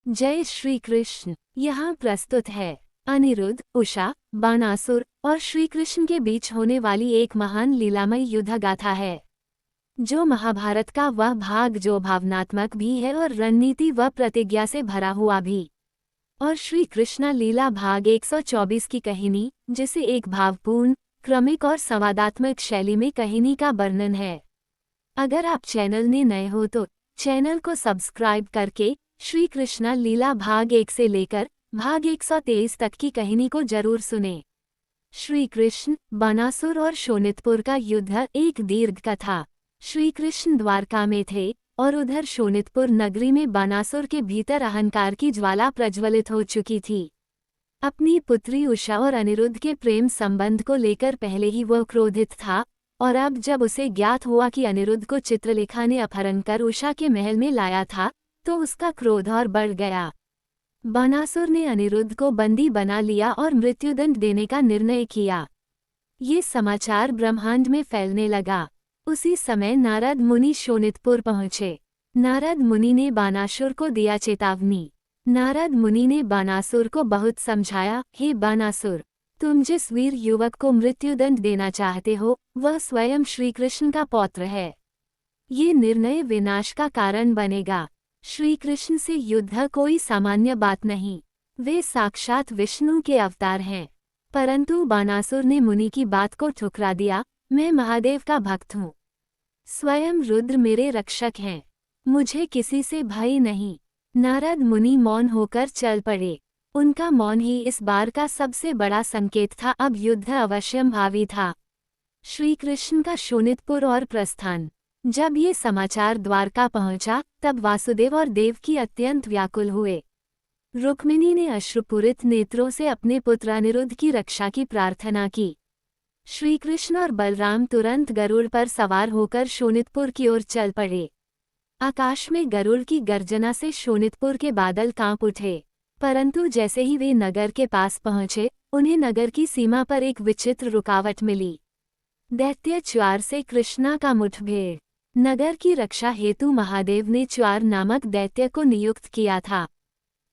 जय श्री कृष्ण। यहाँ प्रस्तुत है अनिरुद्ध, उषा, बाणासुर और श्री कृष्ण के बीच होने वाली एक महान लीलामय युद्ध गाथा है, जो महाभारत का वह भाग जो भावनात्मक भी है और रणनीति व प्रतिज्ञा से भरा हुआ भी। और श्री कृष्ण लीला भाग 124 की कहानी, जिसे एक भावपूर्ण, क्रमिक और संवादात्मक शैली में कहानी का वर्णन है। अगर आप चैनल में नए हो तो चैनल को सब्सक्राइब करके श्री कृष्ण लीला भाग 1 से लेकर भाग 123 तक की कहानी को जरूर सुने। श्री कृष्ण, बाणासुर और शोणितपुर का युद्ध एक दीर्घ कथा। श्री कृष्ण द्वारका में थे और उधर शोणितपुर नगरी में बाणासुर के भीतर अहंकार की ज्वाला प्रज्वलित हो चुकी थी। अपनी पुत्री उषा और अनिरुद्ध के प्रेम संबंध को लेकर पहले ही वह क्रोधित था, और अब जब उसे ज्ञात हुआ कि अनिरुद्ध को चित्रलेखा ने अपहरण कर उषा के महल में लाया था, तो उसका क्रोध और बढ़ गया। बाणासुर ने अनिरुद्ध को बंदी बना लिया और मृत्युदंड देने का निर्णय किया। ये समाचार ब्रह्मांड में फैलने लगा। उसी समय नारद मुनि शोणितपुर पहुंचे। नारद मुनि ने बाणासुर को दिया चेतावनी। नारद मुनि ने बाणासुर को बहुत समझाया, हे बाणासुर, तुम जिस वीर युवक को मृत्युदंड देना चाहते हो, वह स्वयं श्री कृष्ण का पौत्र है। ये निर्णय विनाश का कारण बनेगा। श्री कृष्ण से युद्ध कोई सामान्य बात नहीं, वे साक्षात विष्णु के अवतार हैं। परंतु बाणासुर ने मुनि की बात को ठुकरा दिया। मैं महादेव का भक्त हूँ, स्वयं रुद्र मेरे रक्षक हैं, मुझे किसी से भय नहीं। नारद मुनि मौन होकर चल पड़े। उनका मौन ही इस बार का सबसे बड़ा संकेत था। अब युद्ध अवश्यंभावी था। श्री कृष्ण का शोणितपुर और प्रस्थान। जब ये समाचार द्वारका पहुंचा, तब वासुदेव और देवकी अत्यंत व्याकुल हुए। रुक्मिणी ने अश्रुपूरित नेत्रों से अपने पुत्र अनिरुद्ध की रक्षा की प्रार्थना की। श्री कृष्ण और बलराम तुरंत गरुड़ पर सवार होकर शोणितपुर की ओर चल पड़े। आकाश में गरुड़ की गर्जना से शोणितपुर के बादल कांप उठे। परंतु जैसे ही वे नगर के पास पहुंचे, उन्हें नगर की सीमा पर एक विचित्र रुकावट मिली। दैत्य च्वार से कृष्णा का मुठभेड़। नगर की रक्षा हेतु महादेव ने च्वार नामक दैत्य को नियुक्त किया था।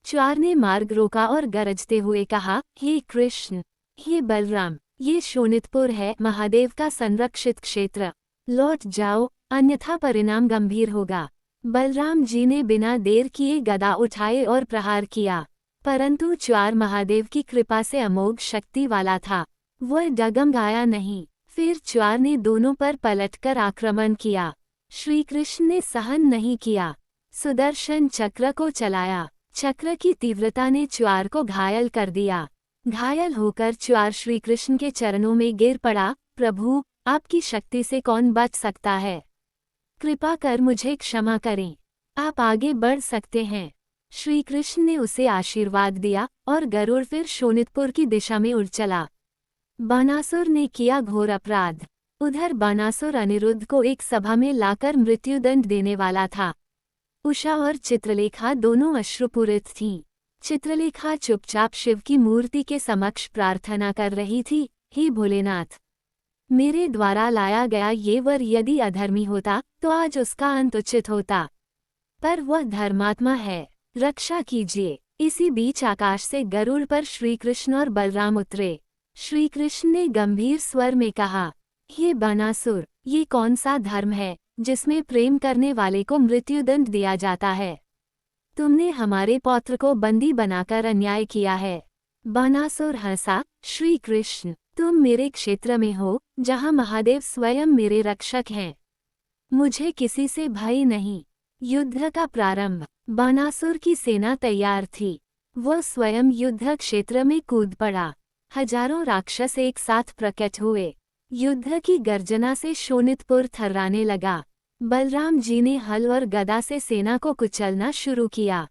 च्वार ने मार्ग रोका और गरजते हुए कहा, हे कृष्ण, हे बलराम, ये शोणितपुर है, महादेव का संरक्षित क्षेत्र। लौट जाओ, अन्यथा परिणाम गंभीर होगा। बलराम जी ने बिना देर किए गदा उठाए और प्रहार किया। परंतु च्वार महादेव की कृपा से अमोघ शक्ति वाला था, वह डगमगाया नहीं। फिर च्वार ने दोनों पर पलटकर आक्रमण किया। श्री कृष्ण ने सहन नहीं किया, सुदर्शन चक्र को चलाया। चक्र की तीव्रता ने च्वार को घायल कर दिया। घायल होकर च्वार श्री कृष्ण के चरणों में गिर पड़ा। प्रभु, आपकी शक्ति से कौन बच सकता है? कृपा कर मुझे क्षमा करें, आप आगे बढ़ सकते हैं। श्री कृष्ण ने उसे आशीर्वाद दिया और गरुड़ फिर शोणितपुर की दिशा में उड़ चला। बाणासुर ने किया घोर अपराध। उधर बाणासुर अनिरुद्ध को एक सभा में लाकर मृत्युदंड देने वाला था। उषा और चित्रलेखा दोनों अश्रुपूरित थीं। चित्रलेखा चुपचाप शिव की मूर्ति के समक्ष प्रार्थना कर रही थी, हे भोलेनाथ, मेरे द्वारा लाया गया ये वर यदि अधर्मी होता तो आज उसका अंत उचित होता, पर वह धर्मात्मा है, रक्षा कीजिए। इसी बीच आकाश से गरुड़ पर श्री कृष्ण और बलराम उतरे। श्री कृष्ण ने गंभीर स्वर में कहा, हे बाणासुर, ये कौन सा धर्म है जिसमें प्रेम करने वाले को मृत्युदंड दिया जाता है? तुमने हमारे पौत्र को बंदी बनाकर अन्याय किया है। बाणासुर हंसा, श्री कृष्ण, तुम मेरे क्षेत्र में हो, जहाँ महादेव स्वयं मेरे रक्षक हैं, मुझे किसी से भय नहीं। युद्ध का प्रारंभ। बाणासुर की सेना तैयार थी। वह स्वयं युद्ध क्षेत्र में कूद पड़ा। हजारों राक्षस एक साथ प्रकट हुए। युद्ध की गर्जना से शोणितपुर थर्राने लगा। बलराम जी ने हल और गदा से सेना को कुचलना शुरू किया।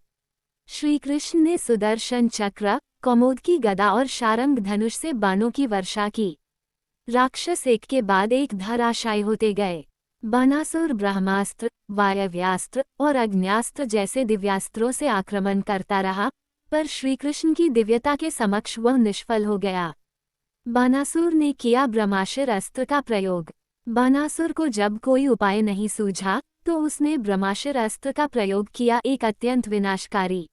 श्री कृष्ण ने सुदर्शन चक्र, कौमुद की गदा और शारंग धनुष से बाणों की वर्षा की। राक्षस एक के बाद एक धराशायी होते गए। बाणासुर ब्रह्मास्त्र, वायव्यास्त्र और अग्न्यास्त्र जैसे दिव्यास्त्रों से आक्रमण करता रहा, पर श्रीकृष्ण की दिव्यता के समक्ष वह निष्फल हो गया। बाणासुर ने किया ब्रह्मास्त्र अस्त्र का प्रयोग। बाणासुर को जब कोई उपाय नहीं सूझा, तो उसने ब्रह्मास्त्र अस्त्र का प्रयोग किया, एक अत्यंत विनाशकारी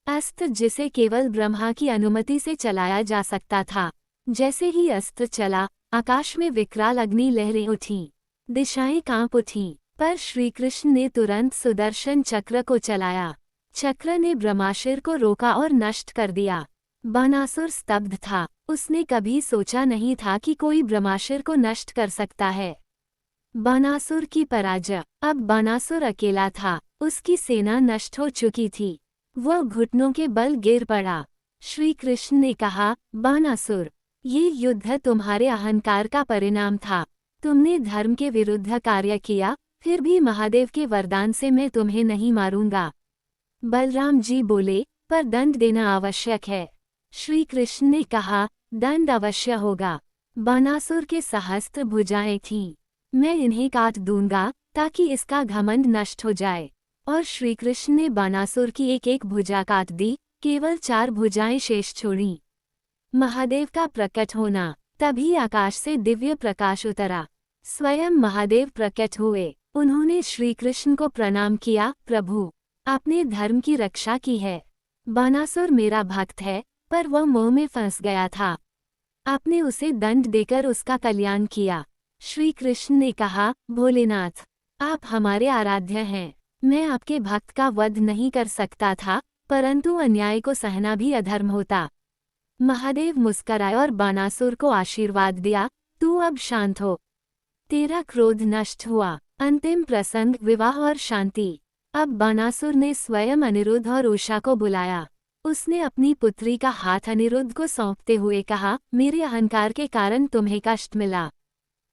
अस्त्र जिसे केवल ब्रह्मा की अनुमति से चलाया जा सकता था। जैसे ही अस्त्र चला, आकाश में विकराल अग्नि लहरें उठीं, दिशाएं कांप उठीं, पर श्रीकृष्ण ने तुरंत सुदर्शन चक्र को चलाया। चक्र ने ब्रह्माशुर को रोका और नष्ट कर दिया। बानासुर स्तब्ध था। उसने कभी सोचा नहीं था कि कोई ब्रह्माशुर को नष्ट कर सकता है। बानासुर की पराजय। अब बानासुर अकेला था। उसकी सेना नष्ट हो चुकी थी। वह घुटनों के बल गिर पड़ा। श्री कृष्ण ने कहा, बानासुर, ये युद्ध तुम्हारे अहंकार का परिणाम था। तुमने धर्म के विरुद्ध कार्य किया, फिर भी महादेव के वरदान से मैं तुम्हें नहीं मारूंगा। बलराम जी बोले, पर दंड देना आवश्यक है। श्री कृष्ण ने कहा, दंड अवश्य होगा। बानासुर के सहस्त्र भुजाएं थीं। मैं इन्हें काट दूंगा ताकि इसका घमंड नष्ट हो जाए। और श्री कृष्ण ने बानासुर की एक एक भुजा काट दी, केवल 4 भुजाएं शेष छोड़ीं। महादेव का प्रकट होना। तभी आकाश से दिव्य प्रकाश उतरा। स्वयं महादेव प्रकट हुए। उन्होंने श्री कृष्ण को प्रणाम किया, प्रभु, आपने धर्म की रक्षा की है। बानासुर मेरा भक्त है, पर वह मोह में फंस गया था। आपने उसे दंड देकर उसका कल्याण किया। श्री कृष्ण ने कहा, भोलेनाथ, आप हमारे आराध्य हैं। मैं आपके भक्त का वध नहीं कर सकता था, परंतु अन्याय को सहना भी अधर्म होता। महादेव मुस्कराए और बानासुर को आशीर्वाद दिया, तू अब शांत हो। तेरा क्रोध नष्ट हुआ। अंतिम प्रसंग, विवाह और शांति। अब बानासुर ने स्वयं अनिरुद्ध और उषा को बुलाया। उसने अपनी पुत्री का हाथ अनिरुद्ध को सौंपते हुए कहा, मेरे अहंकार के कारण तुम्हें कष्ट मिला।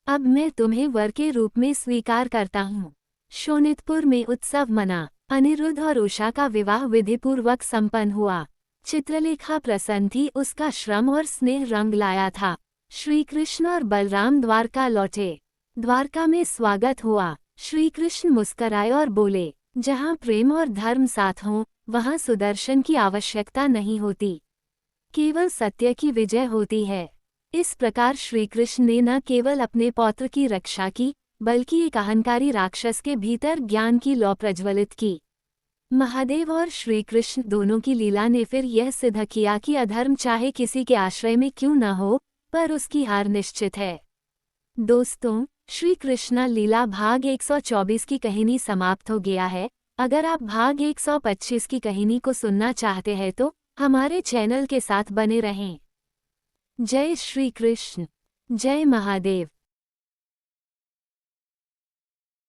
अब मैं तुम्हें वर के रूप में स्वीकार करता हूँ। शोणितपुर में उत्सव मना। अनिरुद्ध और उषा का विवाह विधिपूर्वक संपन्न हुआ। चित्रलेखा प्रसन्न थी। उसका श्रम और स्नेह रंग लाया था। श्री कृष्ण और बलराम द्वारका लौटे। द्वारका में स्वागत हुआ। श्री कृष्ण मुस्कराए और बोले, जहाँ प्रेम और धर्म साथ हों, वहाँ सुदर्शन की आवश्यकता नहीं होती, केवल सत्य की विजय होती है। इस प्रकार श्री कृष्ण ने न केवल अपने पौत्र की रक्षा की, बल्कि एक अहंकारी राक्षस के भीतर ज्ञान की लौ प्रज्वलित की। महादेव और श्री कृष्ण दोनों की लीला ने फिर यह सिद्ध किया कि अधर्म चाहे किसी के आश्रय में क्यों न हो, पर उसकी हार निश्चित है। दोस्तों, श्री कृष्णा लीला भाग 124 की कहानी समाप्त हो गया है। अगर आप भाग 125 की कहानी को सुनना चाहते हैं तो हमारे चैनल के साथ बने रहें। जय श्री कृष्ण, जय महादेव।